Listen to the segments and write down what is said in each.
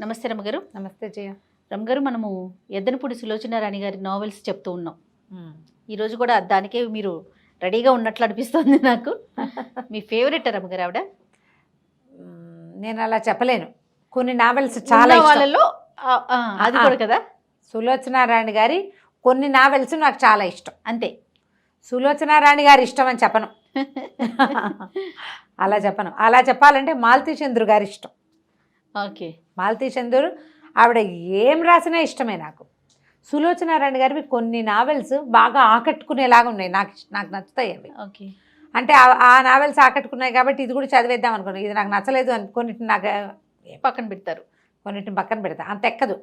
నమస్తే రమగారు. నమస్తే జయ. రమగారు, మనము ఎద్దనపూడి సులోచనారాణి గారి నావెల్స్ చెప్తూ ఉన్నాం. ఈరోజు కూడా దానికే మీరు రెడీగా ఉన్నట్లు అనిపిస్తుంది నాకు. మీ ఫేవరెట్ రమగారు ఆవిడ? నేను అలా చెప్పలేను. కొన్ని నావెల్స్ చాలా వాళ్ళలో అది కూడా కదా. సులోచనారాణి గారి కొన్ని నావెల్స్ నాకు చాలా ఇష్టం. అంతే. సులోచనారాణి గారి ఇష్టం అని చెప్పను. అలా చెప్పను. అలా చెప్పాలంటే మాలతీ చంద్రు గారి ఇష్టం. ఓకే. మాలతీ చంద్రు ఆవిడ ఏం రాసినా ఇష్టమే నాకు. సులోచనారాయణ గారివి కొన్ని నావెల్స్ బాగా ఆకట్టుకునేలాగా ఉన్నాయి. నాకు నచ్చుతాయి అవి. ఓకే. అంటే ఆ నావెల్స్ ఆకట్టుకున్నాయి కాబట్టి ఇది కూడా చదివేద్దాం అనుకున్నాను. ఇది నాకు నచ్చలేదు అని కొన్నిటిని నాకు పక్కన పెడతారు, కొన్నిటిని పక్కన పెడతా. అంత ఎక్కదు.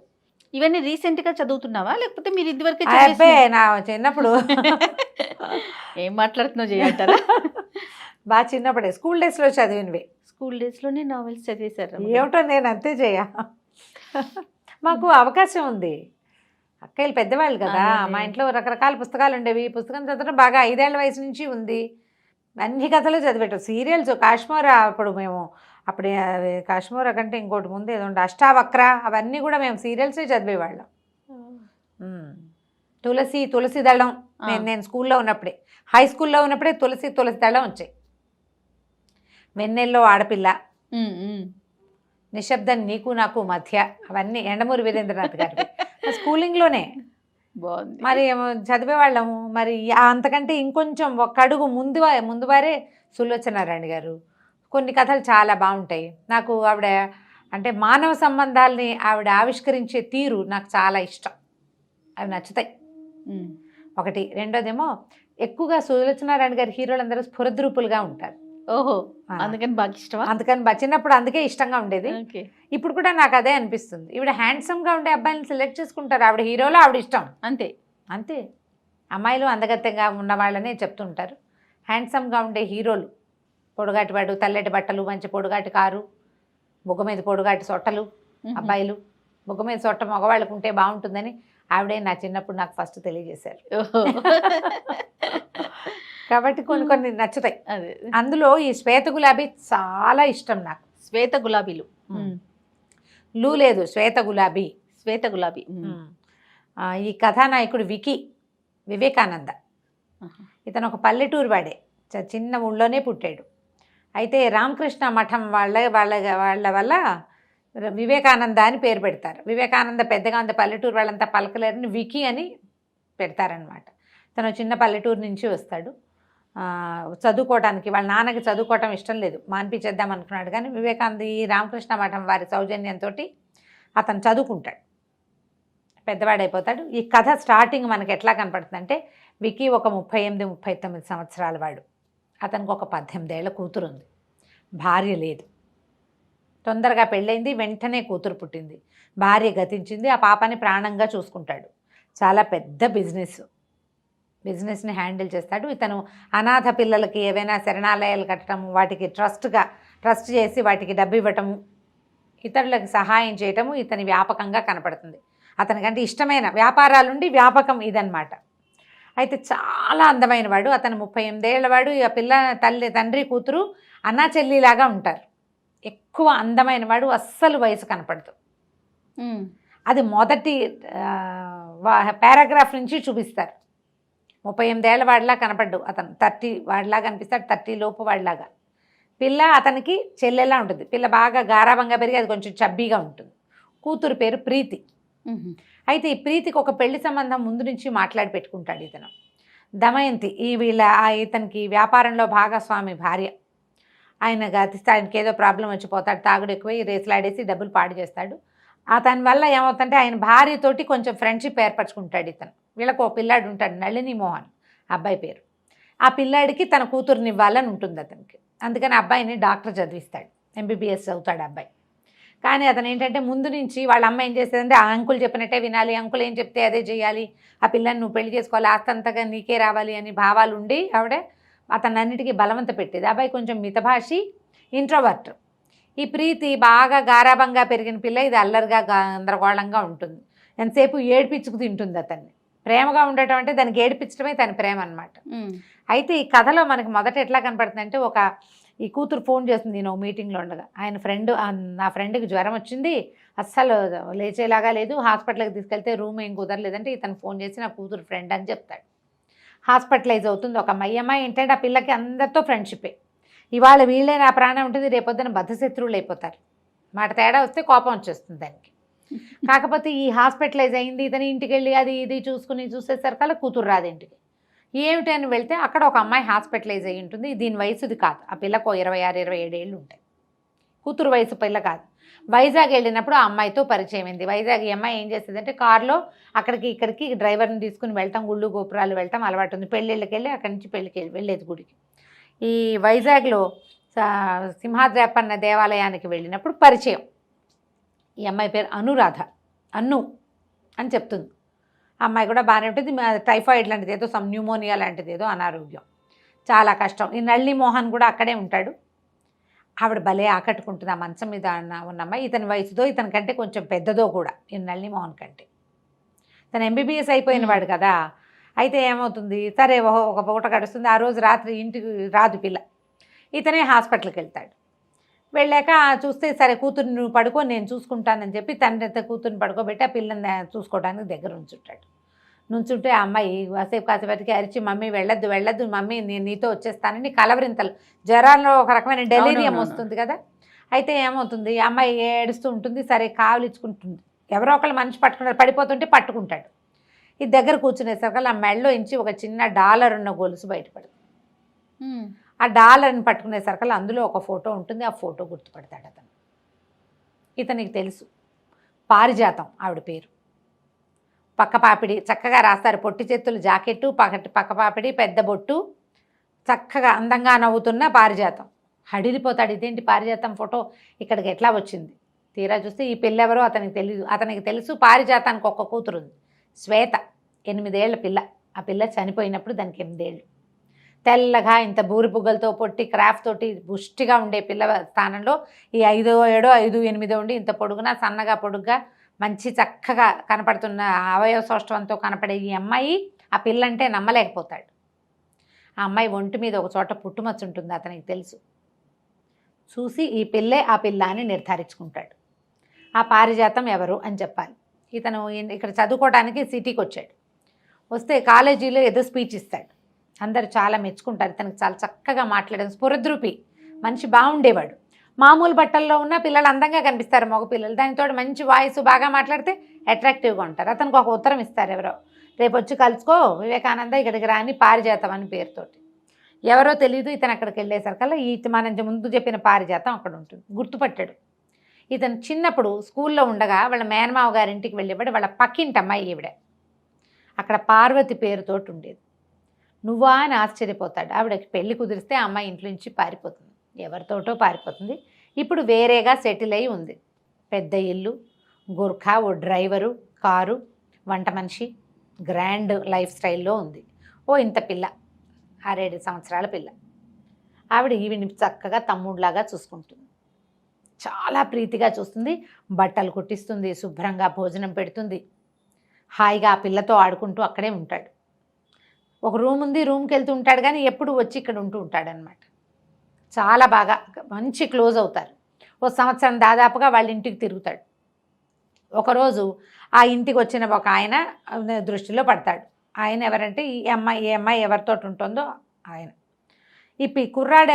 ఇవన్నీ రీసెంట్గా చదువుతున్నావా లేకపోతే మీరు ఇదివరకే? నా చిన్నప్పుడు ఏం మాట్లాడుతున్నావు చేయంటారా? బాగా చిన్నప్పుడే స్కూల్ డేస్లో చదివినవి. స్కూల్ డేస్లోనే నావెల్స్ చదివేశారు? ఏమిటో నేను అంతే చేయ. మాకు అవకాశం ఉంది. అక్కయ్యలు పెద్దవాళ్ళు కదా, మా ఇంట్లో రకరకాల పుస్తకాలు ఉండేవి. పుస్తకం చదవడం బాగా 5 ఏళ్ల వయసు నుంచి ఉంది. అన్ని కథలు చదివేటాం. సీరియల్స్ కాశ్మీరా, అప్పుడు మేము అప్పుడు కాశ్మీరా కంటే ఇంకోటి ముందు ఏదో ఉండే అష్టావక్ర, అవన్నీ కూడా మేము సీరియల్సే చదివేవాళ్ళం. తులసి దళం నేను స్కూల్లో ఉన్నప్పుడే, హై స్కూల్లో ఉన్నప్పుడే తులసి దళం వచ్చాయి. వెన్నెల్లో ఆడపిల్ల, నిశ్శబ్దం నీకు నాకు మధ్య, అవన్నీ ఎండమూరి వీరేంద్రనాథ్ గారి స్కూలింగ్లోనే. బాగుంది. మరి చదివేవాళ్ళము. మరి అంతకంటే ఇంకొంచెం ఒక అడుగు ముందు వారే సులోచనారాయణ గారు. కొన్ని కథలు చాలా బాగుంటాయి. నాకు ఆవిడ అంటే మానవ సంబంధాలని ఆవిడ ఆవిష్కరించే తీరు నాకు చాలా ఇష్టం. అవి నచ్చుతాయి. ఒకటి. రెండోదేమో ఎక్కువగా సులోచనారాయణ గారి హీరోలందరూ స్ఫురద్రూపులుగా ఉంటారు. ఓహో, అందుకని బాగా ఇష్టమా? అందుకని చిన్నప్పుడు అందుకే ఇష్టంగా ఉండేది. ఇప్పుడు కూడా నాకు అదే అనిపిస్తుంది. ఈవిడ హ్యాండ్సమ్గా ఉండే అబ్బాయిని సెలెక్ట్ చేసుకుంటారు. ఆవిడ హీరోలో ఆవిడ ఇష్టం. అంతే. అమ్మాయిలు అందగత్యంగా ఉన్న వాళ్ళనే చెప్తుంటారు. హ్యాండ్సమ్గా ఉండే హీరోలు, పొడుగాటి వాడు, తెల్లటి బట్టలు, మంచి పొడుగాటి కారు, బుగ్గ మీద పొడుగాటి సొట్టలు అబ్బాయిలు. బుగ్గ మీద సొట్ట మగవాళ్ళకు ఉంటే బాగుంటుందని ఆవిడే నా చిన్నప్పుడు నాకు ఫస్ట్ తెలియజేశారు. కాబట్టి కొన్ని నచ్చుతాయి. అందులో ఈ శ్వేత గులాబీ చాలా ఇష్టం నాకు. శ్వేత గులాబీలు లేదు, శ్వేత గులాబీ. ఈ కథానాయకుడు వివేకానంద. ఇతను ఒక పల్లెటూరు వాడే, చిన్న ఊళ్ళోనే పుట్టాడు. అయితే రామకృష్ణ మఠం వాళ్ళ వల్ల వివేకానంద అని పేరు పెడతారు. వివేకానంద పెద్దగా ఉంది, పల్లెటూరు వాళ్ళంతా పలకలేరని వికీ అని పెడతారనమాట. తను చిన్న పల్లెటూరు నుంచి వస్తాడు చదువుకోవడానికి. వాళ్ళ నాన్నకి చదువుకోవటం ఇష్టం లేదు, మాన్పించేద్దాం అనుకున్నాడు. కానీ వివేకానంద ఈ రామకృష్ణ మఠం వారి సౌజన్యంతో అతను చదువుకుంటాడు, పెద్దవాడైపోతాడు. ఈ కథ స్టార్టింగ్ మనకి ఎట్లా కనపడుతుందంటే, వికీ ఒక 38-39 సంవత్సరాల వాడు. అతనికి ఒక 18 ఏళ్ల కూతురు ఉంది, భార్య లేదు. తొందరగా పెళ్ళైంది, వెంటనే కూతురు పుట్టింది. భార్య గతించింది. ఆ పాపని ప్రాణంగా చూసుకుంటాడు. చాలా పెద్ద బిజినెస్ని హ్యాండిల్ చేస్తాడు. ఇతను అనాథ పిల్లలకి ఏవైనా శరణాలయాలు కట్టడము, వాటికి ట్రస్ట్ చేసి వాటికి డబ్బు ఇవ్వటము, ఇతరులకు సహాయం చేయటము ఇతని వ్యాపకంగా కనపడుతుంది. అతనికంటే ఇష్టమైన వ్యాపారాలుండి వ్యాపకం ఇదన్నమాట. అయితే చాలా అందమైన వాడు. అతను 38 ఏళ్ల వాడు. ఆ పిల్ల తండ్రి కూతురు అన్నా చెల్లిలాగా ఉంటారు. ఎక్కువ అందమైన వాడు, అస్సలు వయసు కనపడదు. అది మొదటి పారాగ్రాఫ్ నుంచి చూపిస్తారు. 38 ఏళ్ల వాడిలా కనపడ్డు అతను. 30 వాడిలాగా కనిపిస్తాడు, 30 లోపు వాడిలాగా. పిల్ల అతనికి చెల్లెలా ఉంటుంది. పిల్ల బాగా గారాబంగా పెరిగి అది కొంచెం చబ్బీగా ఉంటుంది. కూతురు పేరు ప్రీతి. అయితే ఈ ప్రీతికి ఒక పెళ్లి సంబంధం ముందు నుంచి మాట్లాడి పెట్టుకుంటాడు ఇతను. దమయంతి ఇతనికి వ్యాపారంలో భాగస్వామి భార్య. ఆయన గతిస్తే ఆయనకి ఏదో ప్రాబ్లం వచ్చిపోతాడు, తాగుడు ఎక్కువ, రేసులాడేసి డబ్బులు పాడు చేస్తాడు. అతని వల్ల ఏమవుతుందంటే ఆయన భార్యతోటి కొంచెం ఫ్రెండ్షిప్ ఏర్పరచుకుంటాడు ఇతను. వీళ్ళకు ఒక పిల్లాడు ఉంటాడు, నళిని మోహన్ అబ్బాయి పేరు. ఆ పిల్లాడికి తన కూతురుని ఇవ్వాలని ఉంటుంది అతనికి. అందుకని అబ్బాయిని డాక్టర్ చదివిస్తాడు, MBBS చదువుతాడు అబ్బాయి. కానీ అతను ఏంటంటే ముందు నుంచి వాళ్ళ అమ్మ ఏం చేసేదంటే, ఆ అంకుల్ చెప్పినట్టే వినాలి, అంకుల్ ఏం చెప్తే అదే చేయాలి, ఆ పిల్లని నువ్వు పెళ్లి చేసుకోవాలి, ఆస్తంతగా నీకే రావాలి అని భావాలు ఉండి ఆవిడ అతను అన్నిటికీ బలవంత పెట్టేది. అబ్బాయి కొంచెం మితభాషి, ఇంట్రోవర్ట్. ఈ ప్రీతి బాగా గారాబంగా పెరిగిన పిల్ల, ఇది అల్లరిగా గందరగోళంగా ఉంటుంది. ఎంతసేపు ఏడిపించుకు తింటుంది అతన్ని. ప్రేమగా ఉండటం అంటే దానికి ఏడిపించడమే తన ప్రేమ అనమాట. అయితే ఈ కథలో మనకి మొదట ఎట్లా కనపడుతుందంటే, ఒక ఈ కూతురు ఫోన్ చేస్తుంది, నేను మీటింగ్లో ఉండగా. ఆయన ఫ్రెండ్, నా ఫ్రెండ్కి జ్వరం వచ్చింది, అస్సలు లేచేలాగా లేదు, హాస్పిటల్కి తీసుకెళ్తే రూమ్ ఏం కుదరలేదంటే ఇతను ఫోన్ చేసి నా కూతురు ఫ్రెండ్ అని చెప్తాడు. హాస్పిటలైజ్ అవుతుంది ఒక అమ్మాయి. ఏంటంటే ఆ పిల్లకి అందరితో ఫ్రెండ్షిప్పే. ఇవాళ వీళ్ళే నా ప్రాణం ఉంటుంది, రేపొద్దున బద్ధశత్రువులు అయిపోతారు. మాట తేడా వస్తే కోపం వచ్చేస్తుంది దానికి. కాకపోతే ఈ హాస్పిటలైజ్ అయింది, ఇతని ఇంటికి వెళ్ళి అది ఇది చూసేసరికల్లా కూతురు రాదు ఇంటికి. ఏమిటి అని వెళ్తే అక్కడ ఒక అమ్మాయి హాస్పిటలైజ్ అయ్యి ఉంటుంది. దీని వయసుది కాదు, ఆ పిల్లకు 26-27 ఏళ్ళు ఉంటాయి. కూతురు వయసు పిల్ల కాదు. వైజాగ్ వెళ్ళినప్పుడు ఆ అమ్మాయితో పరిచయం అయింది. వైజాగ్ ఈ అమ్మాయి ఏం చేసేదంటే కారులో అక్కడికి ఇక్కడికి డ్రైవర్ని తీసుకుని వెళ్ళటం, గుళ్ళు గోపురాలు వెళ్ళటం అలవాటు ఉంది. పెళ్ళిళ్ళకి వెళ్ళి అక్కడి నుంచి పెళ్ళికి వెళ్ళేది గుడికి. ఈ వైజాగ్లో సింహాద్రప్పన్న దేవాలయానికి వెళ్ళినప్పుడు పరిచయం. ఈ అమ్మాయి పేరు అనురాధ, అన్ను అని చెప్తుంది. అమ్మాయి కూడా బాగానే ఉంటుంది. టైఫాయిడ్ లాంటిది ఏదో, న్యూమోనియా లాంటిది ఏదో అనారోగ్యం, చాలా కష్టం. ఈ నళిని మోహన్ కూడా అక్కడే ఉంటాడు. ఆవిడ భలే ఆకట్టుకుంటుంది ఆ మంచం మీద ఉన్న అమ్మాయి. ఇతని వయసుదో, ఇతని కంటే కొంచెం పెద్దదో కూడా ఈ నళిని మోహన్ కంటే. తను ఎంబీబీఎస్ అయిపోయిన వాడు కదా. అయితే ఏమవుతుంది, సరే ఒక పూట గడుస్తుంది. ఆ రోజు రాత్రి ఇంటికి రాదు పిల్ల. ఇతనే హాస్పిటల్కి వెళ్తాడు. వెళ్ళాక చూస్తే సరే కూతుర్ని నువ్వు పడుకో, నేను చూసుకుంటానని చెప్పి తండ్రి కూతుర్ని పడుకోబెట్టి ఆ పిల్లని చూసుకోవడానికి దగ్గర ఉంచుంటాడు. నుంచుంటే ఆ అమ్మాయి కాసేపటికి అరిచి, మమ్మీ వెళ్ళొద్దు మమ్మీ, నేను నీతో వచ్చేస్తానని కలవరింతలు, జ్వరాల్లో ఒక రకమైన డెలీరియం వస్తుంది కదా. అయితే ఏమవుతుంది, ఆ అమ్మాయి ఏడుస్తూ ఉంటుంది. సరే కావలించుకుంటుంది. ఎవరో ఒకళ్ళు మనిషి పట్టుకుంటారు, పడిపోతుంటే పట్టుకుంటాడు. ఈ దగ్గర కూర్చునేసరికి ఆ మెడలో ఇంచి ఒక చిన్న డాలర్ ఉన్న గొలుసు బయటపడుతుంది. ఆ డాలర్ని పట్టుకునేసరికి అందులో ఒక ఫోటో ఉంటుంది. ఆ ఫోటో గుర్తుపడతాడు అతను. ఇతనికి తెలుసు, పారిజాతం ఆవిడ పేరు. పక్కపాపిడి చక్కగా రాస్తారు, పొట్టి చేతులు జాకెట్టు, పక్కపాపిడి, పెద్ద బొట్టు, చక్కగా అందంగా నవ్వుతున్న పారిజాతం. హడిలిపోతాడు, ఇదేంటి పారిజాతం ఫోటో ఇక్కడికి ఎట్లా వచ్చింది? తీరా చూస్తే ఈ పిల్లెవరో అతనికి తెలియదు. అతనికి తెలుసు పారిజాతానికి ఒక్క కూతురు ఉంది, శ్వేత, 8 ఏళ్ల పిల్ల. ఆ పిల్ల చనిపోయినప్పుడు దానికి 8 ఏళ్ళు. తెల్లగా ఇంత బూరి పుగ్గలతో పొట్టి క్రాఫ్ట్ తోటి పుష్టిగా ఉండే పిల్ల స్థానంలో ఈ 5, 7, 5, 8 ఉండి ఇంత పొడుగున సన్నగా పొడుగ్గా మంచి చక్కగా కనపడుతున్న అవయవ సౌష్ఠవంతో కనపడే ఈ అమ్మాయి ఆ పిల్లంటే నమ్మలేకపోతాడు. ఆ అమ్మాయి ఒంటి మీద ఒక చోట పుట్టుమచ్చ ఉంటుంది, అతనికి తెలుసు. చూసి ఈ పిల్లే ఆ పిల్ల అని నిర్ధారించుకుంటాడు. ఆ పారిజాతం ఎవరు అని చెప్పాలి. ఇతను ఇక్కడ చదువుకోవడానికి సిటీకి వచ్చాడు. వస్తే కాలేజీలో ఏదో స్పీచ్ ఇస్తాడు. అందరూ చాలా మెచ్చుకుంటారు. ఇతనికి చాలా చక్కగా మాట్లాడడం, స్ఫురద్రూపి మనిషి, బాగుండేవాడు. మామూలు బట్టల్లో ఉన్న పిల్లలు అందంగా కనిపిస్తారు, మగ పిల్లలు. దానితో మంచి వాయిస్, బాగా మాట్లాడితే అట్రాక్టివ్గా ఉంటారు. అతనికి ఒక ఉత్తరం ఇస్తారు ఎవరో, రేపు వచ్చి కలుసుకో వివేకానంద ఇక్కడికి రాని, పారిజాతం అని పేరుతోటి. ఎవరో తెలియదు. ఇతను అక్కడికి వెళ్ళేసరికల్లా మనం ముందు చెప్పిన పారిజాతం అక్కడ ఉంటుంది. గుర్తుపట్టాడు. ఇతను చిన్నప్పుడు స్కూల్లో ఉండగా వాళ్ళ మేనమావ గారింటికి వెళ్ళేవాడు. వాళ్ళ పక్కింటి అమ్మాయి ఈవిడ. అక్కడ పార్వతి పేరుతోటి ఉండేది. నువ్వా అని ఆశ్చర్యపోతాడు. ఆవిడకి పెళ్లి కుదిరిస్తే ఆ అమ్మాయి ఇంట్లో నుంచి పారిపోతుంది, ఎవరితోటో పారిపోతుంది. ఇప్పుడు వేరేగా సెటిల్ అయి ఉంది. పెద్ద ఇల్లు, గుర్ఖా, ఓ డ్రైవరు, కారు, వంట మనిషి, గ్రాండ్ లైఫ్ స్టైల్లో ఉంది. ఇంత పిల్ల, 6-7 సంవత్సరాల పిల్ల. ఆవిడ ఈవిని చక్కగా తమ్ముడిలాగా చూసుకుంటుంది, చాలా ప్రీతిగా చూస్తుంది. బట్టలు కుట్టిస్తుంది, శుభ్రంగా భోజనం పెడుతుంది. హాయిగా ఆ పిల్లతో ఆడుకుంటూ అక్కడే ఉంటాడు. ఒక రూమ్ ఉంది, రూమ్కి వెళ్తూ ఉంటాడు, కానీ ఎప్పుడు వచ్చి ఇక్కడ ఉంటూ ఉంటాడనమాట. చాలా బాగా మంచి క్లోజ్ అవుతారు. 1 సంవత్సరం దాదాపుగా వాళ్ళ ఇంటికి తిరుగుతాడు. ఒకరోజు ఆ ఇంటికి వచ్చిన ఒక ఆయన దృష్టిలో పడతాడు. ఆయన ఎవరంటే ఈ అమ్మాయి ఎవరితో ఉంటుందో ఆయన. ఈ కుర్రాడు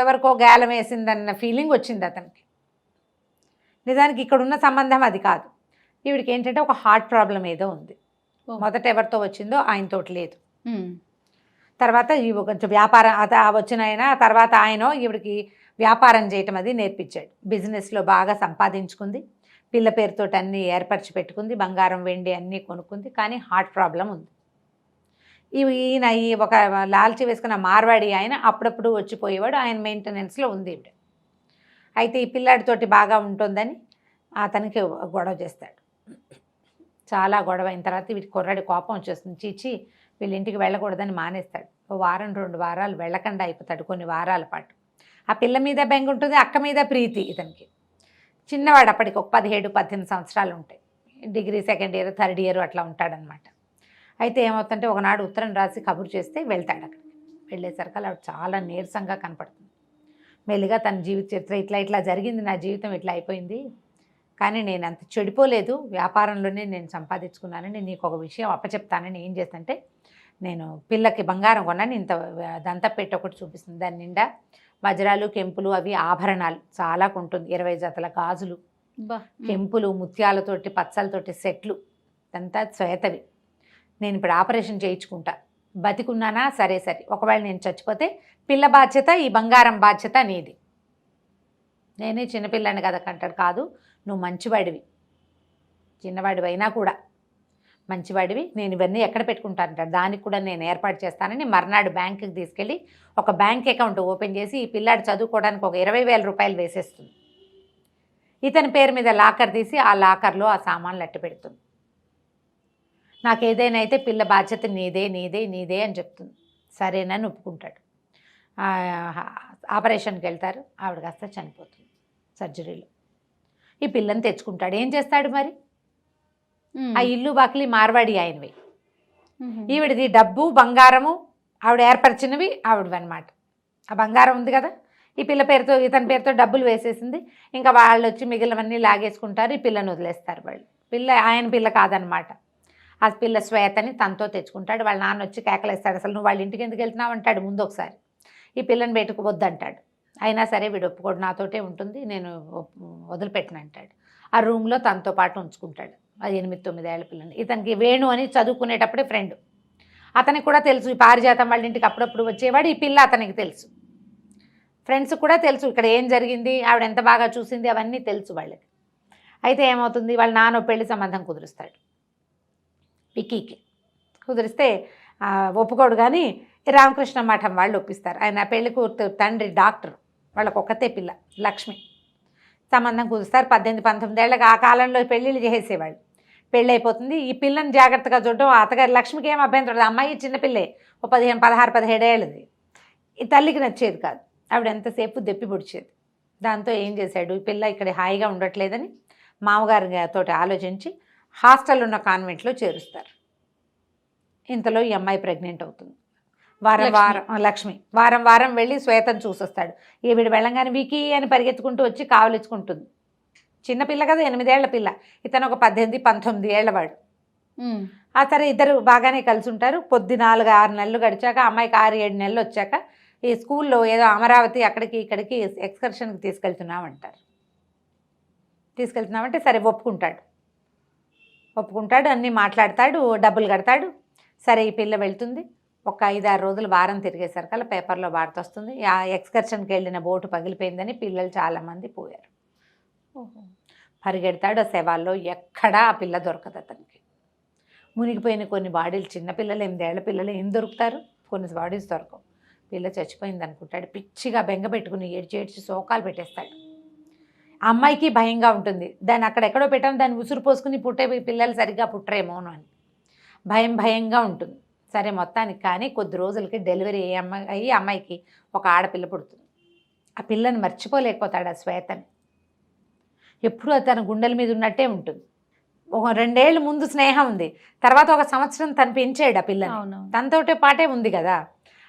ఎవరికో గాలం వేసిందన్న ఫీలింగ్ వచ్చింది అతనికి. నిజానికి ఇక్కడున్న సంబంధం అది కాదు. ఈవిడికి ఏంటంటే ఒక హార్ట్ ప్రాబ్లం ఏదో ఉంది. మొదట ఎవరితో వచ్చిందో ఆయనతోటి లేదు. తర్వాత ఇవి కొంచెం వ్యాపారం వచ్చిన ఆయన, తర్వాత ఆయన ఈవిడికి వ్యాపారం చేయటం అది నేర్పించాడు. బిజినెస్లో బాగా సంపాదించుకుంది, పిల్ల పేరుతోటి అన్నీ ఏర్పరిచి పెట్టుకుంది, బంగారం వెండి అన్నీ కొనుక్కుంది. కానీ హార్ట్ ప్రాబ్లం ఉంది. ఈయన ఒక లాల్చి వేసుకున్న మార్వాడి ఆయన అప్పుడప్పుడు వచ్చిపోయేవాడు. ఆయన మెయింటెనెన్స్లో ఉంది ఈవిడ. అయితే ఈ పిల్లాడితోటి బాగా ఉంటుందని అతనికి గొడవ చేస్తాడు. చాలా గొడవ అయిన తర్వాత వీటి కుర్రాడి కోపం వచ్చేస్తుంది. చీచి వీళ్ళ ఇంటికి వెళ్ళకూడదని మానేస్తాడు. 1 వారం 2 వారాలు వెళ్ళకుండా అయిపోతాడు, కొన్ని వారాల పాటు. ఆ పిల్ల మీద బెంగ ఉంటుంది, అక్క మీద ప్రీతి. ఇతనికి చిన్నవాడు, అప్పటికి ఒక 17-18 సంవత్సరాలు ఉంటాయి. Degree 2nd year 3rd year అట్లా ఉంటాడనమాట. అయితే ఏమవుతుందంటే ఒకనాడు ఉత్తరం రాసి కబురు చేస్తే వెళ్తాడు. అక్కడికి వెళ్ళేసరికి ఆవిడ చాలా నీరసంగా కనపడుతుంది. మెల్లిగా తన జీవిత చరిత్ర ఇట్లా ఇట్లా జరిగింది, నా జీవితం ఇట్లా అయిపోయింది, కానీ నేను అంత చెడిపోలేదు, వ్యాపారంలోనే నేను సంపాదించుకున్నానని నీకు ఒక విషయం అప్పచెప్తానని ఏం చేస్తుంటే, నేను పిల్లకి బంగారం కొన్నాను, ఇంత దంతపెట్టి ఒకటి చూపిస్తుంది, దాని నిండా వజ్రాలు కెంపులు అవి ఆభరణాలు చాలా కొంటుంది, 20 జతల గాజులు, కెంపులు ముత్యాలతోటి పచ్చలతోటి సెట్లు, అంతా శ్వేతవి. నేను ఇప్పుడు ఆపరేషన్ చేయించుకుంటా, బతికున్నానా సరే సరే, ఒకవేళ నేను చచ్చిపోతే పిల్ల బాధ్యత, ఈ బంగారం బాధ్యత నీది. నేనే చిన్నపిల్లని కదా కంటాడు, కాదు నువ్వు మంచివాడివి, చిన్నవాడివి అయినా కూడా మంచివాడివి, నేను ఇవన్నీ ఎక్కడ పెట్టుకుంటానంటాడు, దానికి కూడా నేను ఏర్పాటు చేస్తానని మర్నాడు బ్యాంకుకి తీసుకెళ్ళి ఒక బ్యాంక్ అకౌంట్ ఓపెన్ చేసి ఈ పిల్లాడు చదువుకోవడానికి ఒక 20,000 రూపాయలు వేసేస్తుంది. ఇతని పేరు మీద లాకర్ తీసి ఆ లాకర్లో ఆ సామాన్లు అట్టి పెడుతుంది. నాకు ఏదైనా అయితే పిల్ల బాధ్యత నీదే నీదే నీదే అని చెప్తుంది. సరేనని ఒప్పుకుంటాడు. ఆపరేషన్కి వెళ్తారు, ఆవిడ కాస్త చనిపోతుంది సర్జరీలో. ఈ పిల్లని తెచ్చుకుంటాడు, ఏం చేస్తాడు మరి? ఆ ఇల్లు బాకిలి మార్వాడి ఆయనవి, ఈవిడిది డబ్బు బంగారము ఆవిడ ఏర్పరిచినవి ఆవిడవి అనమాట. ఆ బంగారం ఉంది కదా, ఈ పిల్ల పేరుతో ఇతని పేరుతో డబ్బులు వేసేసింది, ఇంకా వాళ్ళు వచ్చి మిగిలినవన్నీ లాగేసుకుంటారు, ఈ పిల్లని వదిలేస్తారు వాళ్ళు. పిల్ల ఆయన పిల్ల కాదనమాట, ఆ పిల్ల శ్వేతని తనతో తెచ్చుకుంటాడు. వాళ్ళ నాన్న వచ్చి కేకలేస్తాడు, అసలు నువ్వు వాళ్ళ ఇంటికి ఎందుకు వెళ్తున్నావు అంటాడు ముందు ఒకసారి. ఈ పిల్లని బయటకు వద్దంటాడు, అయినా సరే వీడు ఒప్పుకోడు, నాతోటే ఉంటుంది, నేను వదిలిపెట్టిన అంటాడు. ఆ రూమ్లో తనతో పాటు ఉంచుకుంటాడు. అది 8-9 ఏళ్ల పిల్లని. ఇతనికి వేణు అని చదువుకునేటప్పుడే ఫ్రెండ్, అతనికి కూడా తెలుసు ఈ పారిజాతం వాళ్ళ ఇంటికి అప్పుడప్పుడు వచ్చేవాడు, ఈ పిల్ల అతనికి తెలుసు, ఫ్రెండ్స్ కూడా తెలుసు ఇక్కడ ఏం జరిగింది, ఆవిడ ఎంత బాగా చూసింది అవన్నీ తెలుసు వాళ్ళకి. అయితే ఏమవుతుంది, వాళ్ళ నాన్న పెళ్లి సంబంధం కుదురుస్తాడు విక్కీకి. కుదిరిస్తే ఒప్పుకోడు, కానీ రామకృష్ణ మఠం వాళ్ళు ఒప్పిస్తారు. ఆయన పెళ్లి కూతురు తండ్రి డాక్టర్, వాళ్ళకు ఒక్కతే పిల్ల లక్ష్మి. సంబంధం కుదురుస్తారు. 18-19 ఏళ్ళకి ఆ కాలంలో పెళ్ళిళ్ళు చేసేవాళ్ళు. పెళ్ళి అయిపోతుంది. ఈ పిల్లని జాగ్రత్తగా చూడడం అత్తగారు లక్ష్మికి ఏం అభ్యంతరం, అమ్మాయి చిన్నపిల్లే, ఓ 16-17 ఏళ్ళది. ఈ తల్లికి నచ్చేది కాదు, ఆవిడ ఎంతసేపు దెప్పి పొడిచేది. దాంతో ఏం చేశాడు, ఈ పిల్ల ఇక్కడ హాయిగా ఉండట్లేదని మామగారితో ఆలోచించి హాస్టల్ ఉన్న కాన్వెంట్లో చేరుస్తారు. ఇంతలో ఈ అమ్మాయి ప్రెగ్నెంట్ అవుతుంది. లక్ష్మి వారం వారం వెళ్ళి శ్వేతను చూసొస్తాడు. ఈవిడ వెళ్ళంగానే వికీ అని పరిగెత్తుకుంటూ వచ్చి కావలించుకుంటుంది. చిన్నపిల్ల కదా, 8 ఏళ్ల పిల్ల, ఇతను ఒక 18-19 ఏళ్లవాడు. ఆ సరే ఇద్దరు బాగానే కలిసి ఉంటారు. పొద్దు 4-6 నెలలు గడిచాక, అమ్మాయికి 6-7 నెలలు వచ్చాక ఈ స్కూల్లో ఏదో అమరావతి అక్కడికి ఇక్కడికి ఎక్స్కర్షన్కి తీసుకెళ్తున్నామంటారు. తీసుకెళ్తున్నామంటే సరే ఒప్పుకుంటాడు, అన్నీ మాట్లాడతాడు, డబ్బులు కడతాడు. సరే ఈ పిల్ల వెళ్తుంది. ఒక 5-6 రోజులు వారం తిరిగేసరికల్లా పేపర్లో వార్త వస్తుంది, ఆ ఎక్స్కర్షన్కి వెళ్ళిన బోటు పగిలిపోయిందని, పిల్లలు చాలామంది పోయారు. పరిగెడతాడు, ఆ శవాల్లో ఎక్కడా ఆ పిల్ల దొరకదు అతనికి. మునిగిపోయిన కొన్ని బాడీలు, చిన్నపిల్లలు 8 ఏళ్ల పిల్లలు ఏం దొరుకుతారు, కొన్ని బాడీస్ దొరకవు. పిల్ల చచ్చిపోయింది అనుకుంటాడు. పిచ్చిగా బెంగ పెట్టుకుని ఏడ్చి శోకాలు పెట్టేస్తాడు. అమ్మాయికి భయంగా ఉంటుంది, దాన్ని అక్కడెక్కడో పెట్టాము, దాన్ని ఉసురు పోసుకుని పుట్టే పిల్లలు సరిగ్గా పుట్టరేమోను అని భయంగా ఉంటుంది. సరే మొత్తానికి కానీ కొద్ది రోజులకి డెలివరీ అయ్యి అమ్మాయికి ఒక ఆడపిల్ల పుడుతుంది. ఆ పిల్లని మర్చిపోలేకపోతాడు ఆ శ్వేతని. ఎప్పుడూ తన గుండెల మీద ఉన్నట్టే ఉంటుంది. ఒక 2 ఏళ్ళు ముందు స్నేహం ఉంది, తర్వాత ఒక సంవత్సరం తను పెంచాడు ఆ పిల్లని, తనతోటే పాటే ఉంది కదా.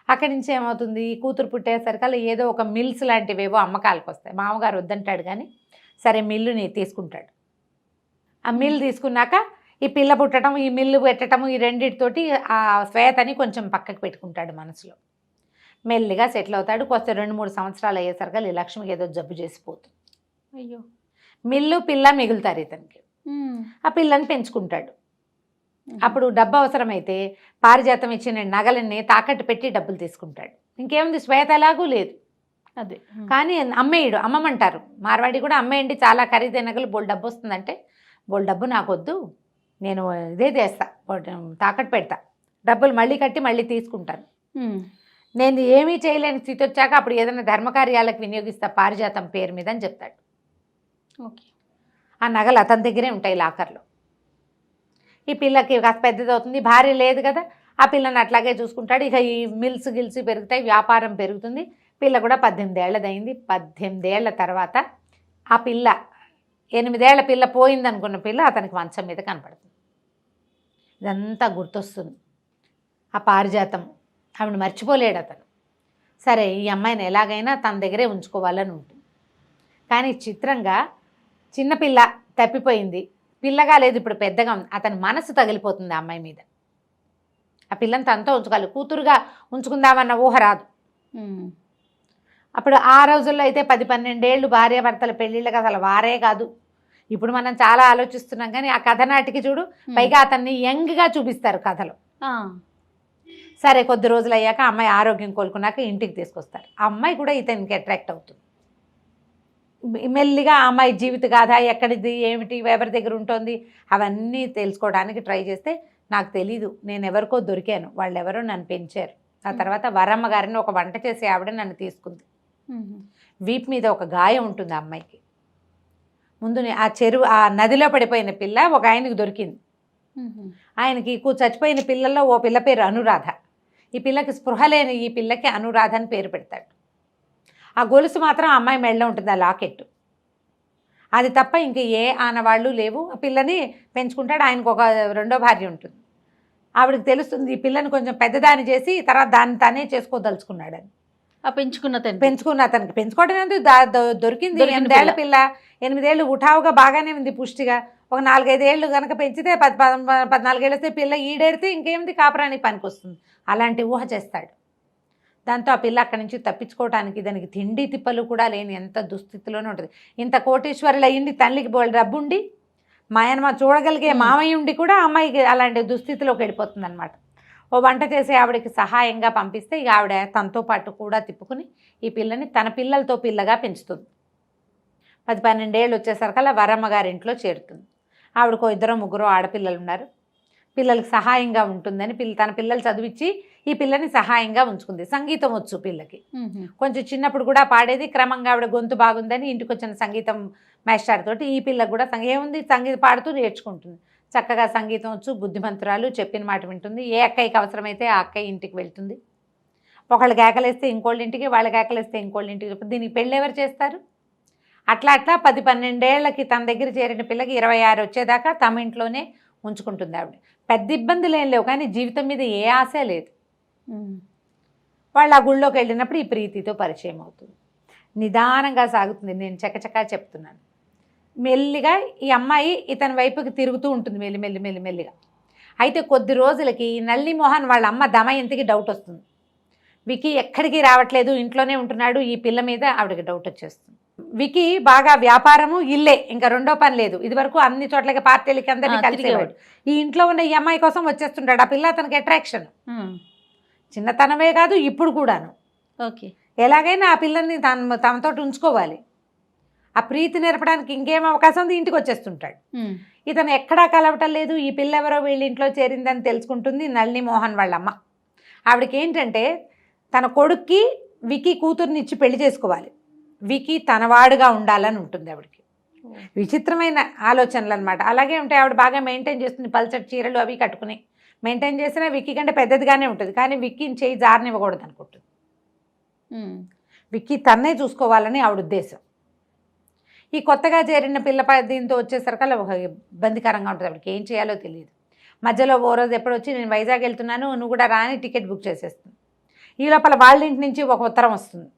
అక్కడి నుంచి ఏమవుతుంది, కూతురు పుట్టేసరికల్లా ఏదో ఒక మిల్స్ లాంటివేవో అమ్మకాలకు వస్తాయి. మామగారు వద్దంటాడు, కానీ సరే మిల్లుని తీసుకుంటాడు. ఆ మిల్లు తీసుకున్నాక ఈ పిల్ల పుట్టడం, ఈ మిల్లు పెట్టడం, ఈ రెండింటితోటి ఆ శ్వేతని కొంచెం పక్కకు పెట్టుకుంటాడు మనసులో. మెల్లిగా సెటిల్ అవుతాడు. కొంత 2-3 సంవత్సరాలు అయ్యేసరికి ఈ లక్ష్మికి ఏదో జబ్బు చేసిపోతుంది. అయ్యో, మిల్లు పిల్ల మిగులుతారు ఇతనికి. ఆ పిల్లని పెంచుకుంటాడు. అప్పుడు డబ్బు అవసరమైతే పారిజాతం ఇచ్చిన నగలన్నీ తాకట్టు పెట్టి డబ్బులు తీసుకుంటాడు. ఇంకేముంది, శ్వేత ఎలాగూ లేదు అదే, కానీ అమ్మమంటారు మార్వాడి కూడా, అమ్మేయండి చాలా ఖరీదైన నగలు, బోల్ డబ్బు వస్తుందంటే, బోల్ డబ్బు నాకొద్దు, నేను ఇదే చేస్తా, తాకట్టు పెడతా, డబ్బులు మళ్ళీ కట్టి మళ్ళీ తీసుకుంటాను, నేను ఏమీ చేయలేని స్థితి వచ్చాక అప్పుడు ఏదైనా ధర్మకార్యాలకు వినియోగిస్తా పారిజాతం పేరు మీద అని చెప్తాడు. ఓకే, ఆ నగలు అతని దగ్గరే ఉంటాయి లాకర్లో. ఈ పిల్లకి కాస్త పెద్దది అవుతుంది, భార్య లేదు కదా, ఆ పిల్లని అట్లాగే చూసుకుంటాడు. ఇక ఈ మిల్స్ గిల్స్ పెరుగుతాయి, వ్యాపారం పెరుగుతుంది. పిల్ల కూడా 18 ఏళ్ళదైంది. 18 ఏళ్ల తర్వాత ఆ పిల్ల, 8 ఏళ్ల పిల్ల పోయిందనుకున్న పిల్ల అతనికి మంచం మీద కనపడుతుంది. ఇదంతా గుర్తొస్తుంది. ఆ పారిజాతం ఆవిడ మర్చిపోలేడు అతను. సరే ఈ అమ్మాయిని ఎలాగైనా తన దగ్గరే ఉంచుకోవాలని ఉంటుంది. కానీ చిత్రంగా చిన్నపిల్ల తప్పిపోయింది, పిల్లగా లేదు, ఇప్పుడు పెద్దగా ఉంది. అతని మనసు తగిలిపోతుంది ఆ అమ్మాయి మీద. ఆ పిల్లని తనతో ఉంచుకోవాలి, కూతురుగా ఉంచుకుందామన్న ఊహ రాదు. అప్పుడు ఆ రోజుల్లో అయితే 10-12 ఏళ్ళు భార్యాభర్తల పెళ్ళిళ్ళకి అసలు వారే కాదు. ఇప్పుడు మనం చాలా ఆలోచిస్తున్నాం, కానీ ఆ కథ నాటికి చూడు, పైగా అతన్ని యంగ్గా చూపిస్తారు కథలో. సరే కొద్ది రోజులు అయ్యాక అమ్మాయి ఆరోగ్యం కోలుకున్నాక ఇంటికి తీసుకొస్తారు. ఆ అమ్మాయి కూడా ఇతనికి అట్రాక్ట్ అవుతుంది. మెల్లిగా ఆ అమ్మాయి జీవిత గాథ, ఎక్కడిది ఏమిటి, ఎవరి దగ్గర ఉంటుంది, అవన్నీ తెలుసుకోవడానికి ట్రై చేస్తే, నాకు తెలీదు, నేను ఎవరికో దొరికాను, వాళ్ళు ఎవరో నన్ను పెంచారు. ఆ తర్వాత వరమ్మ గారిని ఒక వంట చేసే ఆవిడ నన్ను తీసుకుంది. వీపు మీద ఒక గాయం ఉంటుంది ఆ అమ్మాయికి. ముందు ఆ నదిలో పడిపోయిన పిల్ల ఒక ఆయనకి దొరికింది. ఆయనకి చచ్చిపోయిన పిల్లల్లో ఓ పిల్ల పేరు అనురాధ. ఈ పిల్లకి స్పృహ లేని ఈ పిల్లకి అనురాధ అని పేరు పెడతాడు. ఆ గొలుసు మాత్రం ఆ అమ్మాయి మెడలో ఉంటుంది, ఆ లాకెట్. అది తప్ప ఇంక ఏ ఆనవాళ్ళు లేవు. ఆ పిల్లని పెంచుకుంటాడు. ఆయనకు ఒక రెండో భార్య ఉంటుంది. ఆవిడకి తెలుస్తుంది ఈ పిల్లని కొంచెం పెద్దదాన్ని చేసి తర్వాత దాన్ని తానే చేసుకోదలుచుకున్నాడని. పెంచుకున్న అతనికి పెంచుకోవడం ఎందుకు, దొరికింది 8 ఏళ్ల పిల్ల. 8 ఏళ్ళు ఉఠావుగా బాగానే ఉంది, పుష్టిగా. ఒక 4-5 ఏళ్ళు కనుక పెంచితే 14 ఏళ్ళు వస్తే పిల్ల ఈడేరితే ఇంకేమిటి, కాపురానికి పనికి వస్తుంది. అలాంటి ఊహ చేస్తాడు. దాంతో ఆ పిల్ల అక్కడి నుంచి తప్పించుకోవడానికి దానికి తిండి తిప్పలు కూడా లేని ఎంత దుస్థితిలోనే ఉంటుంది. ఇంత కోటీశ్వరులు అయ్యింది, తల్లికి డబ్బుండి, మాయనమ్మ చూడగలిగే మామయ్య ఉండి కూడా అమ్మాయికి అలాంటి దుస్థితిలోకి వెళ్ళిపోతుంది అనమాట. ఓ వంట చేసి ఆవిడకి సహాయంగా పంపిస్తే ఇక ఆవిడ తనతో పాటు కూడా తిప్పుకుని ఈ పిల్లని తన పిల్లలతో పిల్లగా పెంచుతుంది. 10-12 ఏళ్ళు వచ్చేసరికల్లా వరమ్మ గారి ఇంట్లో చేరుతుంది. ఆవిడకు 2-3 ఆడపిల్లలు ఉన్నారు. పిల్లలకి సహాయంగా ఉంటుందని తన పిల్లలు చదివించి ఈ పిల్లని సహాయంగా ఉంచుకుంది. సంగీతం వచ్చు పిల్లకి, కొంచెం చిన్నప్పుడు కూడా పాడేది. క్రమంగా ఆవిడ గొంతు బాగుందని ఇంటికి వచ్చిన సంగీతం మాస్టర్ తోటి ఈ పిల్లకు కూడా ఏముంది సంగీతం పాడుతూ నేర్చుకుంటుంది. చక్కగా సంగీతం వచ్చు, బుద్ధిమంతురాలు, చెప్పిన మాట వింటుంది. ఏ అక్కయ్యకి అవసరమైతే ఆ అక్కయ్య ఇంటికి వెళ్తుంది. ఒకళ్ళు కేకలేస్తే ఇంకోళ్ళ ఇంటికి, వాళ్ళు కేకలేస్తే ఇంకోళ్ళ ఇంటికి. దీనికి పెళ్ళి ఎవరు చేస్తారు? అట్లా 10-12 ఏళ్ళకి తన దగ్గర చేరిన పిల్లకి 26 వచ్చేదాకా తమ ఇంట్లోనే ఉంచుకుంటుంది ఆవిడ. పెద్ద ఇబ్బందులు ఏం లేవు, కానీ జీవితం మీద ఏ ఆశ లేదు. వాళ్ళు ఆ గుళ్ళోకి వెళ్ళినప్పుడు ఈ ప్రీతితో పరిచయం అవుతుంది. నిదానంగా సాగుతుంది. నేను చకచకా చెప్తున్నాను. మెల్లిగా ఈ అమ్మాయి ఇతని వైపుకి తిరుగుతూ ఉంటుంది మెల్లిగా. అయితే కొద్ది రోజులకి నల్లి మోహన్ వాళ్ళ అమ్మ దమయంతికి డౌట్ వస్తుంది. వికీ ఎక్కడికి రావట్లేదు, ఇంట్లోనే ఉంటున్నాడు. ఈ పిల్ల మీద ఆవిడకి డౌట్ వచ్చేస్తుంది. వికీ బాగా వ్యాపారము, ఇల్లే, ఇంకా రెండో పని లేదు. ఇది వరకు అన్ని చోట్లకి పార్టీలకి అందరినీ కలిసేవాడు. ఈ ఇంట్లో ఉన్న ఈ అమ్మాయి కోసం వచ్చేస్తుంటాడు. ఆ పిల్ల అతనికి అట్రాక్షన్. చిన్నతనమే కాదు, ఇప్పుడు కూడాను. ఓకే, ఎలాగైనా ఆ పిల్లల్ని తనతో ఉంచుకోవాలి. ఆ ప్రీతి నేర్పడానికి ఇంకేం అవకాశం ఉంది, ఇంటికి వచ్చేస్తుంటాడు. ఇతను ఎక్కడా కలవటం లేదు. ఈ పిల్ల ఎవరో వీళ్ళ ఇంట్లో చేరిందని తెలుసుకుంటుంది నళిని మోహన్ వాళ్ళమ్మ. ఆవిడకి ఏంటంటే తన కొడుక్కి వికీ కూతుర్ని ఇచ్చి పెళ్లి చేసుకోవాలి, వికీ తనవాడుగా ఉండాలని ఉంటుంది ఆవిడకి. విచిత్రమైన ఆలోచనలు అనమాట. అలాగే ఉంటాయి. ఆవిడ బాగా మెయింటైన్ చేస్తుంది, పల్చటి చీరలు అవి కట్టుకుని మెయింటైన్ చేసినా విక్కీ కంటే పెద్దదిగానే ఉంటుంది. కానీ విక్కీని చేయి జారనివ్వకూడదు అనుకుంటుంది. విక్కీ తన్నే చూసుకోవాలని ఆవిడ ఉద్దేశం. ఈ కొత్తగా చేరిన పిల్ల దీంతో వచ్చేసరికి ఒక ఇబ్బందికరంగా ఉంటుంది. ఆవిడకి ఏం చేయాలో తెలియదు. మధ్యలో ఓ రోజు ఎప్పుడు వచ్చి నేను వైజాగ్ వెళ్తున్నాను, నువ్వు కూడా రాని టికెట్ బుక్ చేసేస్తుంది. ఈ లోపల వాళ్ళ ఇంటి నుంచి ఒక ఉత్తరం వస్తుంది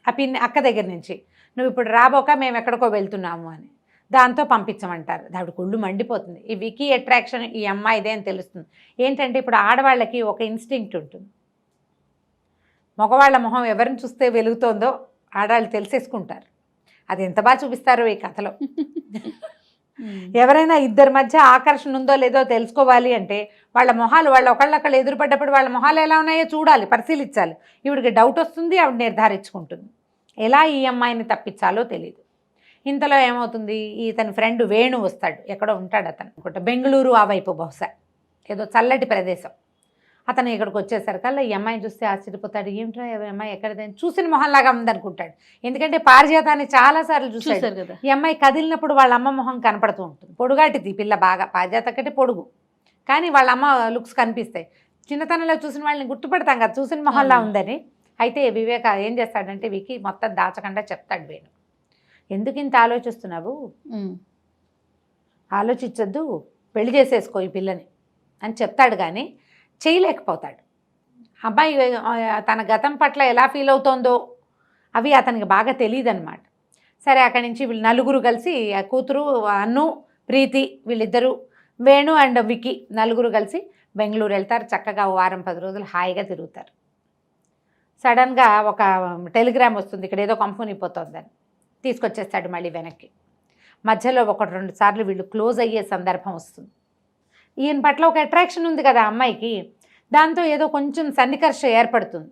ఆ అక్క దగ్గర నుంచి, నువ్వు ఇప్పుడు రాబోక మేము ఎక్కడికో వెళ్తున్నాము అని. దాంతో పంపించమంటారు. ఆవిడ కుళ్ళు మండిపోతుంది. ఈ వికీ అట్రాక్షన్ ఈ అమ్మాయిదే అని తెలుస్తుంది. ఏంటంటే ఇప్పుడు ఆడవాళ్ళకి ఒక ఇన్స్టింక్ట్ ఉంటుంది. మగవాళ్ళ మొహం ఎవరిని చూస్తే వెలుగుతోందో ఆడవాళ్ళు తెలిసేసుకుంటారు. అది ఎంత బాగా చూపిస్తారో ఈ కథలో. ఎవరైనా ఇద్దరి మధ్య ఆకర్షణ ఉందో లేదో తెలుసుకోవాలి అంటే వాళ్ళ మొహాలు, వాళ్ళు ఒకళ్ళొకళ్ళు ఎదురుపడ్డప్పుడు వాళ్ళ మొహాలు ఎలా ఉన్నాయో చూడాలి, పరిశీలించాలి. ఈవిడికి డౌట్ వస్తుంది, ఆవిడ నిర్ధారించుకుంటుంది. ఎలా ఈ అమ్మాయిని తప్పించాలో తెలియదు. ఇంతలో ఏమవుతుంది, ఇతని ఫ్రెండ్ వేణు వస్తాడు. ఎక్కడో ఉంటాడు అతను అనుకుంటా, బెంగళూరు ఆ వైపు, బహుశా ఏదో చల్లటి ప్రదేశం. అతను ఇక్కడికి వచ్చేసరికల్లా ఈ అమ్మాయిని చూస్తే ఆశ్చర్యపోతాడు. ఏమిట్రా అమ్మాయి ఎక్కడైనా చూసిన మొహంలాగా ఉందనుకుంటాడు. ఎందుకంటే పారిజాతాన్ని చాలాసార్లు చూశాడు కదా. ఈ అమ్మాయి కదిలినప్పుడు వాళ్ళ అమ్మ మొహం కనపడుతూ ఉంటుంది. పొడుగాటిది పిల్ల, బాగా పారిజాత కంటే పొడుగు, కానీ వాళ్ళ అమ్మ లుక్స్ కనిపిస్తాయి. చిన్నతనంలో చూసిన వాళ్ళని గుర్తుపడతాం కదా, చూసిన మొహంలా ఉందని. అయితే వివేక ఏం చేస్తాడంటే వికీ మొత్తం దాచకుండా చెప్తాడు వేణు, ఎందుకు ఇంత ఆలోచిస్తున్నావు, ఆలోచించొద్దు, పెళ్లి చేసేసుకో ఈ పిల్లని అని చెప్తాడు. కానీ చేయలేకపోతాడు. అబ్బాయి తన గతం పట్ల ఎలా ఫీల్ అవుతోందో అవి అతనికి బాగా తెలియదు అనమాట. సరే అక్కడి నుంచి వీళ్ళు నలుగురు కలిసి కూతురు అన్ను ప్రీతి వీళ్ళిద్దరూ వేణు అండ్ విక్కీ నలుగురు కలిసి బెంగళూరు వెళ్తారు. చక్కగా 1-10 రోజులు హాయిగా తిరుగుతారు. సడన్గా ఒక టెలిగ్రామ్ వస్తుంది, ఇక్కడ ఏదో కంపెనీ పోతుందని. తీసుకొచ్చేస్తాడు మళ్ళీ వెనక్కి. మధ్యలో 1-2 సార్లు వీళ్ళు క్లోజ్ అయ్యే సందర్భం వస్తుంది. ఈయన పట్ల ఒక అట్రాక్షన్ ఉంది కదా అమ్మాయికి, దాంతో ఏదో కొంచెం సన్నికర్ష ఏర్పడుతుంది.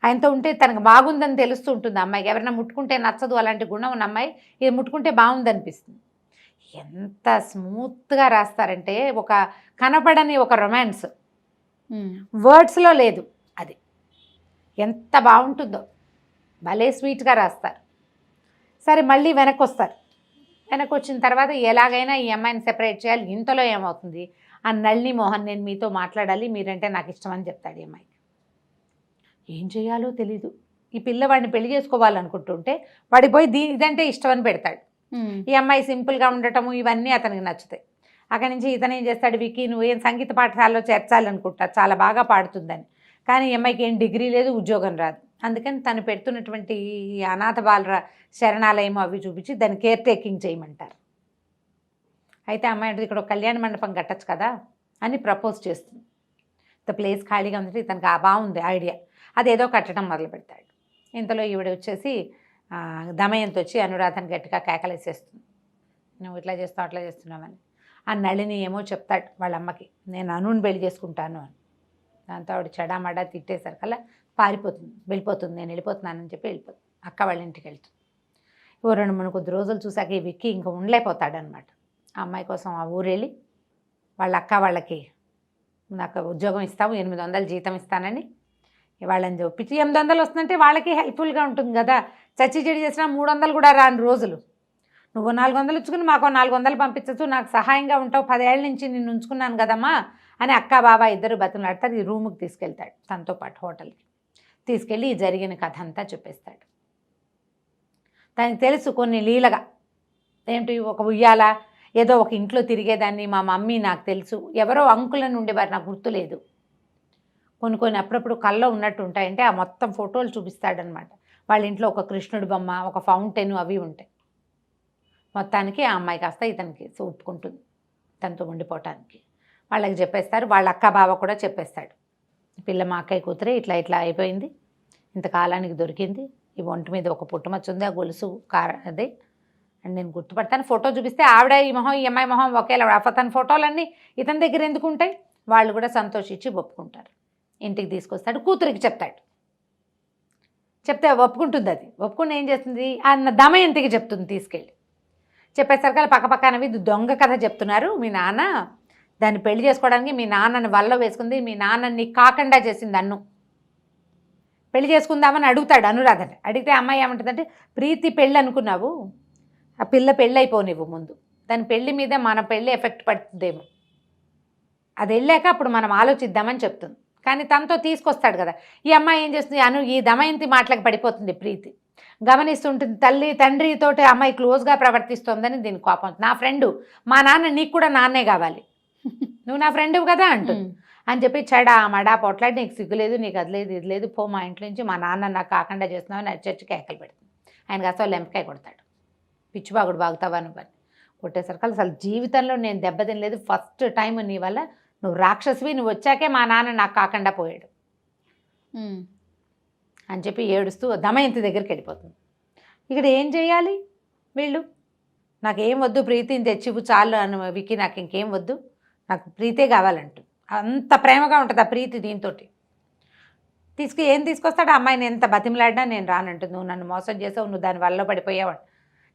ఆయనతో ఉంటే తనకు బాగుందని తెలుస్తూ ఉంటుంది అమ్మాయికి. ఎవరైనా ముట్టుకుంటే నచ్చదు అలాంటి గుణం ఉన్న అమ్మాయి ఇది ముట్టుకుంటే బాగుందనిపిస్తుంది. ఎంత స్మూత్గా రాస్తారంటే ఒక కనపడని ఒక రొమాన్స్ వర్డ్స్లో లేదు. అది ఎంత బాగుంటుందో, భలే స్వీట్గా రాస్తారు. సరే మళ్ళీ వెనక్కి వస్తారు. వెనక్కి వచ్చిన తర్వాత ఎలాగైనా ఈ అమ్మాయిని సెపరేట్ చేయాలి. ఇంతలో ఏమవుతుంది, ఆ నళిని మోహన్ నేను మీతో మాట్లాడాలి, మీరంటే నాకు ఇష్టం అని చెప్తాడు ఈ అమ్మాయికి. ఏం చేయాలో తెలీదు. ఈ పిల్లవాడిని పెళ్లి చేసుకోవాలనుకుంటుంటే వాడికి పోయి ఇదంటే ఇష్టం అని పెడతాడు. ఈ అమ్మాయి సింపుల్గా ఉండటము ఇవన్నీ అతనికి నచ్చుతాయి. అక్కడి నుంచి ఇతను ఏం చేస్తాడు, విక్కీ నువ్వు ఏం సంగీత పాఠశాలలో చేర్చాలనుకుంటా, చాలా బాగా పాడుతుందని. కానీ ఈ అమ్మాయికి ఏం డిగ్రీ లేదు, ఉద్యోగం రాదు. అందుకని తను పెడుతున్నటువంటి ఈ అనాథ బాల శరణాలయం అవి చూపించి దాన్ని కేర్ టేకింగ్ చేయమంటారు. అయితే అమ్మాయి అంటే ఇక్కడ ఒక కళ్యాణ మండపం కట్టచ్చు కదా అని ప్రపోజ్ చేస్తుంది. ద ప్లేస్ ఖాళీగా ఉంది, తనకు బాగుంది ఐడియా, అదేదో కట్టడం మొదలు పెడతాడు. ఇంతలో ఈవిడ వచ్చేసి దమయంతి వచ్చి అనురాధని గట్టిగా కేకలేసేస్తుంది, నువ్వు ఇట్లా చేస్తావు అట్లా చేస్తున్నావని. ఆ నళిని ఏమో చెప్తాడు వాళ్ళ అమ్మకి, నేను అనుని పెళ్లి చేసుకుంటాను అని. దాంతో ఆవిడ చెడామడా తిట్టేసరికల్లా పారిపోతుంది, వెళ్ళిపోతుంది, నేను వెళ్ళిపోతున్నానని చెప్పి వెళ్ళిపోతుంది. అక్క వాళ్ళ ఇంటికి వెళ్తుంది. 2-3 కొద్ది రోజులు చూసాక ఈ విక్కీ ఇంకా ఉండలేకపోతాడనమాట. ఆ అమ్మాయి కోసం ఆ ఊరు వెళ్ళి వాళ్ళ అక్క వాళ్ళకి నాకు ఉద్యోగం ఇస్తావు, 800 జీతం ఇస్తానని వాళ్ళని ఒప్పించి 800 వస్తుందంటే వాళ్ళకి హెల్ప్ఫుల్గా ఉంటుంది కదా. చచ్చి చెడి చేసినా 300 కూడా రాని రోజులు. నువ్వు 400 ఇచ్చుకుని మాకు 400 పంపించచ్చు, నాకు సహాయంగా ఉంటావు, 10 ఏళ్ళ నుంచి నిన్ను ఉంచుకున్నాను కదమ్మా అని అక్క బాబా ఇద్దరు బతులాడతారు. ఈ రూముకి తీసుకెళ్తాడు తనతో పాటు హోటల్కి. తీసుకెళ్ళి ఈ జరిగిన కథ అంతా చెప్పేస్తాడు. తనకి తెలుసు కొన్ని లీలగా ఏంటి, ఒక ఉయ్యాల ఏదో ఒక ఇంట్లో తిరిగేదాన్ని, మా మమ్మీ నాకు తెలుసు, ఎవరో అంకులను ఉండేవారు నాకు గుర్తులేదు, కొన్ని అప్పుడప్పుడు కల్లో ఉన్నట్టు ఉంటాయంటే ఆ మొత్తం ఫోటోలు చూపిస్తాడనమాట. వాళ్ళ ఇంట్లో ఒక కృష్ణుడి బొమ్మ, ఒక ఫౌంటైన్ అవి ఉంటాయి. మొత్తానికి ఆ అమ్మాయి కాస్త ఇతనికి ఒప్పుకుంటుంది తనతో ఉండిపోవటానికి. వాళ్ళకి చెప్పేస్తారు, వాళ్ళ అక్క బావ కూడా చెప్పేస్తాడు, పిల్ల మా అక్కయ్య కూతురే ఇట్లా ఇట్లా అయిపోయింది, ఇంతకాలానికి దొరికింది, ఈ ఒంటి మీద ఒక పుట్టుమచ్చ ఉంది, ఆ గొలుసు అదే అండ్ నేను గుర్తుపడతాను. ఫోటో చూపిస్తే ఆవిడ ఈ మొహం ఈ అమ్మాయి మొహం ఒకేలా, తన ఫోటోలన్నీ ఇతని దగ్గర ఎందుకు ఉంటాయి. వాళ్ళు కూడా సంతోషించి ఒప్పుకుంటారు. ఇంటికి తీసుకొస్తాడు, కూతురికి చెప్తాడు. చెప్తే ఒప్పుకుంటుంది. అది ఒప్పుకుని ఏం చేస్తుంది, అన్న దమయంతికి చెప్తుంది తీసుకెళ్ళి. చెప్పేసరికి పక్కపక్కనవి దొంగ కథ చెప్తున్నారు, మీ నాన్న దాన్ని పెళ్లి చేసుకోవడానికి మీ నాన్నని వల్ల వేసుకుంది, మీ నాన్నని కాకుండా చేసింది అన్ను, పెళ్లి చేసుకుందామని అడుగుతాడు అనురాధని. అడిగితే అమ్మాయి ఏమంటుందంటే, ప్రీతి పెళ్ళి అనుకున్నావు, ఆ పిల్ల పెళ్ళి అయిపోనివ్వు ముందు, దాని పెళ్లి మీద మన పెళ్ళి ఎఫెక్ట్ పడుతుందేమో, అది వెళ్ళాక అప్పుడు మనం ఆలోచిద్దామని చెప్తుంది. కానీ తనతో తీసుకొస్తాడు కదా. ఈ అమ్మాయి ఏం చేస్తుంది, ఈ దమయంతి మాటలకు పడిపోతుంది. ప్రీతి గమనిస్తుంటుంది, తల్లి తండ్రితోటి అమ్మాయి క్లోజ్గా ప్రవర్తిస్తోందని దీని కోపం. నా ఫ్రెండు, మా నాన్న నీకు కూడా నాన్నే కావాలి, నువ్వు నా ఫ్రెండు కదా అంటుంది. అని చెప్పి చెడా మడా పొట్లాడి, నీకు సిగ్గులేదు, నీకు అది లేదు ఇది లేదు, పో మా ఇంట్లో నుంచి, మా నాన్న నాకు కాకుండా చేస్తున్నావు అని చర్చి కేకలు పెడుతుంది. ఆయనకు అసలు లెంపకాయ కొడతాడు, పిచ్చిబాగుడు బాగుతావా నువ్వు అని. కొట్టేసరికి అసలు జీవితంలో నేను దెబ్బతినలేదు, ఫస్ట్ టైం నీ వల్ల, నువ్వు రాక్షసివి, నువ్వు వచ్చాకే మా నాన్న నాకు కాకుండా పోయాడు అని చెప్పి ఏడుస్తూ దమయంతి దగ్గరికి వెళ్ళిపోతుంది. ఇక్కడ ఏం చేయాలి వీళ్ళు, నాకేం వద్దు, ప్రీతిని తెచ్చివు చాలు అని విక్కీ, నాకు ఇంకేం వద్దు, నాకు ప్రీతే కావాలంటూ. అంత ప్రేమగా ఉంటుంది ఆ ప్రీతి. దీంతో ఏం తీసుకొస్తాడు, అమ్మాయిని ఎంత బతిమలాడినా నేను రానంటుంది. నువ్వు నన్ను మోసం చేసావు, నువ్వు దాని వల్ల పడిపోయావు,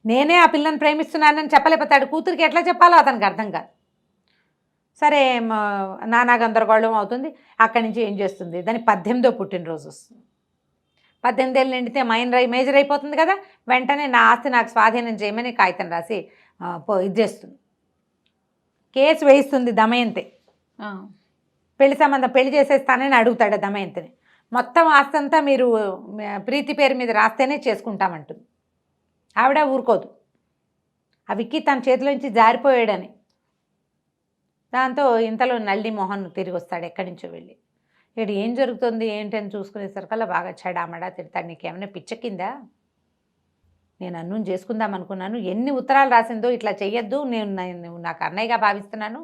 నేనే ఆ పిల్లని ప్రేమిస్తున్నానని చెప్పలేకపోతాడు. కూతురికి ఎట్లా చెప్పాలో అతనికి అర్థం కాదు. సరే నానా గందరగోళం అవుతుంది. అక్కడి నుంచి ఏం చేస్తుంది, దాని 18వ పుట్టినరోజు వస్తుంది. 18 ఏళ్ళు నిండితే మేజర్ అయిపోతుంది కదా. వెంటనే నా ఆస్తి నాకు స్వాధీనం చేయమని కాగితం రాసి ఇది చేస్తుంది, కేసు వేయిస్తుంది దమయంతి. పెళ్లి సంబంధం పెళ్లి చేసేస్తానని అడుగుతాడు దమయంతిని. మొత్తం ఆస్తి అంతా మీరు ప్రీతి పేరు మీద రాస్తేనే చేసుకుంటామంటుంది. ఆవిడ ఊరుకోదు, ఆ విక్కీ తన చేతిలోంచి జారిపోయాడని. దాంతో ఇంతలో నళిని మోహన్ తిరిగి వస్తాడు ఎక్కడి నుంచో వెళ్ళి. ఇక్కడ ఏం జరుగుతుంది ఏంటని చూసుకునేసరికల్లా బాగా చెడామడా తిడతాడు. నీకేమైనా పిచ్చెక్కిందా, నేను అన్నం చేసుకుందాం అనుకున్నాను, ఎన్ని ఉత్తరాలు రాసిందో, ఇట్లా చెయ్యొద్దు, నువ్వు నాకు అన్నయ్యగా భావిస్తున్నాను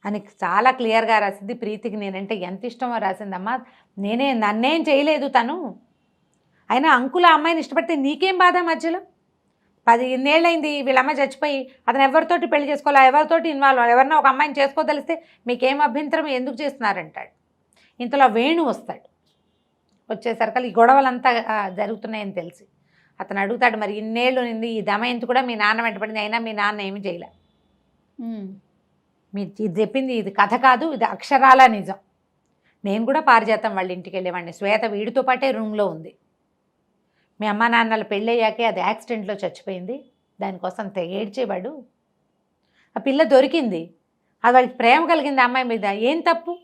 అని చాలా క్లియర్గా రాసింది. ప్రీతికి నేనంటే ఎంత ఇష్టమో రాసిందమ్మా, నన్నేం చేయలేదు తను, అయినా అంకుల అమ్మాయిని ఇష్టపడితే నీకేం బాధ, మధ్యలో 10 ఏళ్ళైంది వీళ్ళమ్మ చచ్చిపోయి, అతను ఎవరితోటి పెళ్లి చేసుకోవాలా, ఎవరితోటి ఇన్వాల్వ్, ఎవరన్నా ఒక అమ్మాయిని చేసుకోదలిస్తే మీకేం అభ్యంతరం, ఎందుకు చేస్తున్నారంటాడు. ఇంతలో వేణు వస్తాడు. వచ్చేసరికి ఈ గొడవలంతా జరుగుతున్నాయని తెలిసి అతను అడుగుతాడు, మరి ఇన్నేళ్ళు నింది ఈ దమయంతి కూడా మీ నాన్న వెంటపడింది, అయినా మీ నాన్న ఏమి చేయలే, మీరు ఇది చెప్పింది ఇది కథ కాదు, ఇది అక్షరాల నిజం. నేను కూడా పారిజాతం వాళ్ళ ఇంటికి వెళ్ళేవాడిని, శ్వేత వీడితో పాటే రూమ్లో ఉంది, మీ అమ్మ నాన్నల పెళ్ళయ్యాకే అది యాక్సిడెంట్లో చచ్చిపోయింది, దానికోసం ఏడ్చేవాడు, ఆ పిల్ల దొరికింది, అది వాడికి ప్రేమ కలిగింది అమ్మాయి మీద, ఏం తప్పు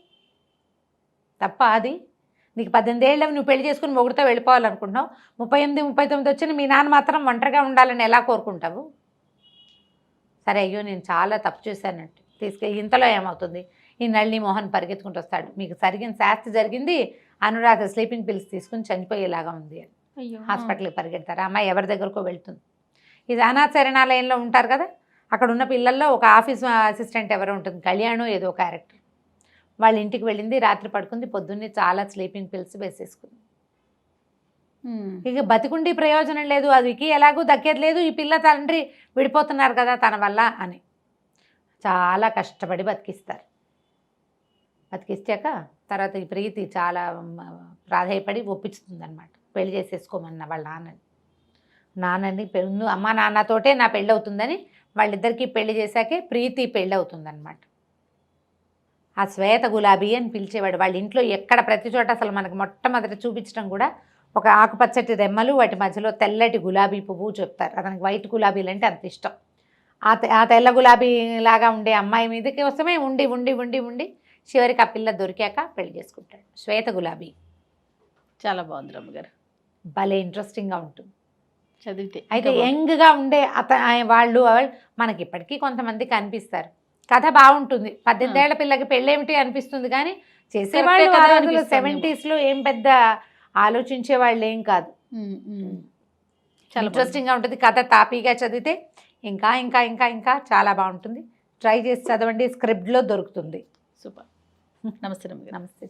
అది, నీకు 18 ఏళ్ళు నువ్వు పెళ్లి చేసుకుని మొగుడుతో వెళ్ళిపోవాలనుకుంటున్నావు, 38, 39 వచ్చిన మీ నాన్న మాత్రం ఒంటరిగా ఉండాలని ఎలా కోరుకుంటావు. సరే అయ్యో నేను చాలా తప్పు చేశానంటే ఇంతలో ఏమవుతుంది, ఈ నళిని మోహన్ పరిగెత్తుకుంటూ వస్తాడు, మీకు జరిగిన శాస్తి జరిగింది, అనురాధ స్లీపింగ్ పిల్స్ తీసుకుని చనిపోయేలాగా ఉంది అని హాస్పిటల్కి పరిగెడతారు. అమ్మాయి ఎవరి దగ్గరకో వెళ్తుంది. ఇది అనాథ శరణాలయంలో ఉంటారు కదా, అక్కడ ఉన్న పిల్లల్లో ఒక ఆఫీస్ అసిస్టెంట్ ఎవరో ఉంటుంది, కళ్యాణం ఏదో క్యారెక్టర్, వాళ్ళ ఇంటికి వెళ్ళింది, రాత్రి పడుకుంది, పొద్దున్నే చాలా స్లీపింగ్ పిల్స్ వేసేసుకుంది. ఇక బతికుండి ప్రయోజనం లేదు, అదికి ఎలాగూ దక్కేది లేదు, ఈ పిల్ల తండ్రి విడిపోతున్నారు కదా తన వల్ల అని చాలా కష్టపడి బతికిస్తారు. బతికిస్తాక తర్వాత ఈ ప్రీతి చాలా ప్రాధాయపడి ఒప్పించుతుంది అనమాట, పెళ్లి చేసేసుకోమన్న వాళ్ళ నాన్నని అమ్మ నాన్నతోటే నా పెళ్ళి అవుతుందని వాళ్ళిద్దరికీ పెళ్లి చేశాకే ప్రీతి పెళ్ళి అవుతుందన్నమాట. ఆ శ్వేత గులాబీ అని పిలిచేవాడు. వాళ్ళ ఇంట్లో ఎక్కడ ప్రతి చోట అసలు మనకు మొట్టమొదట చూపించడం కూడా ఒక ఆకుపచ్చటి రెమ్మలు, వాటి మధ్యలో తెల్లటి గులాబీ పువ్వు చెప్తారు. అతనికి వైట్ గులాబీలు అంటే అంత ఇష్టం. ఆ తెల్ల గులాబీ లాగా ఉండే అమ్మాయి మీదకి వస్తమే ఉండి ఉండి ఉండి ఉండి చివరికి ఆ పిల్ల దొరికాక పెళ్లి చేసుకుంటాడు. శ్వేత గులాబీ చాలా బాగుంది రమ్మగారు, భలే ఇంట్రెస్టింగ్గా ఉంటుంది చదివితే. అయితే యంగ్గా ఉండే వాళ్ళు మనకి ఇప్పటికీ కొంతమంది కనిపిస్తారు. కథ బాగుంటుంది, 18 ఏళ్ల పిల్లకి పెళ్ళేమిటి అనిపిస్తుంది, కానీ చేసేవాళ్ళు 70s ఏం పెద్ద ఆలోచించే వాళ్ళు ఏం కాదు. చాలా ఇంట్రెస్టింగ్గా ఉంటుంది కథ. తాపీగా చదివితే ఇంకా ఇంకా ఇంకా ఇంకా చాలా బాగుంటుంది. ట్రై చేసి చదవండి, స్క్రిప్ట్లో దొరుకుతుంది. సూపర్. నమస్తే రమ్మగారు. నమస్తే.